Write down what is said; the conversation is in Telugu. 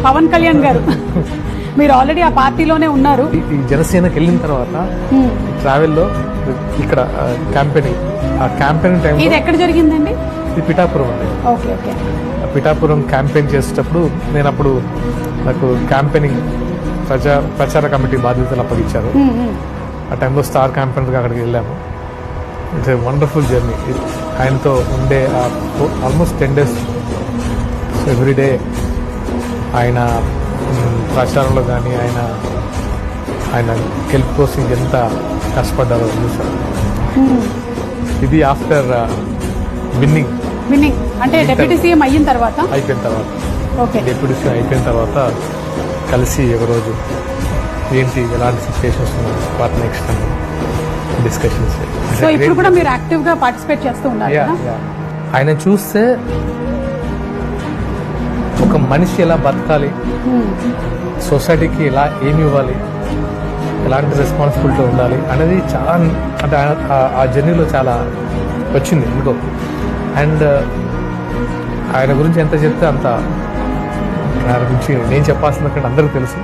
పవన్ కళ్యాణ్ గారు మీరు ఆల్రెడీ ఆ పార్టీలోనే ఉన్నారు. ఈ జనసేనకి వెళ్ళిన తర్వాత ట్రావెల్లో ఇక్కడ క్యాంపెయినింగ్, ఆ క్యాంపెయినింగ్ టైం ఇది ఎక్కడ జరిగిందండి? ఇది పిఠాపురం అండి. Okay okay. పిఠాపురం క్యాంపెయిన్ చేసేటప్పుడు నేను అప్పుడు నాకు క్యాంపెయినింగ్ ప్రచార కమిటీ బాధ్యతలు అప్పగించారు. ఆ టైంలో స్టార్ క్యాంపెయినర్గా అక్కడికి వెళ్ళాము. It's a wonderful journey. ఆయనతో ఉండే ఆల్మోస్ట్ 10 days ఎవ్రీడే ఆయన ప్రచారంలో కానీ ఆయన గెలుపు కోసం ఎంత కష్టపడ్డారో చూసారు. ఇది ఆఫ్టర్ విన్నింగ్ అంటే డిప్యూటీ సీఎం అయిన తర్వాత డిప్యూటీ సీఎం అయిపోయిన తర్వాత కలిసి ఒకరోజు ఏంటి ఎలాంటి సిచ్యువేషన్స్ ఉన్నాయి వాటి నెక్స్ట్ డిస్కషన్స్. సో ఇప్పుడు కూడా మీరు యాక్టివ్ గా పార్టిసిపేట్ చేస్తూ ఉన్నారు. ఆయన చూస్తే ఒక మనిషి ఎలా బతకాలి, సొసైటీకి ఎలా ఏమి ఇవ్వాలి, ఎలాంటి రెస్పాన్సిబిలిటీ ఉండాలి అనేది చాలా, అంటే ఆ జర్నీలో చాలా వచ్చింది ఎందుకో. అండ్ ఆయన గురించి ఎంత చెప్తే అంత, ఆయన గురించి నేను చెప్పాల్సిన అందరికీ తెలుసు.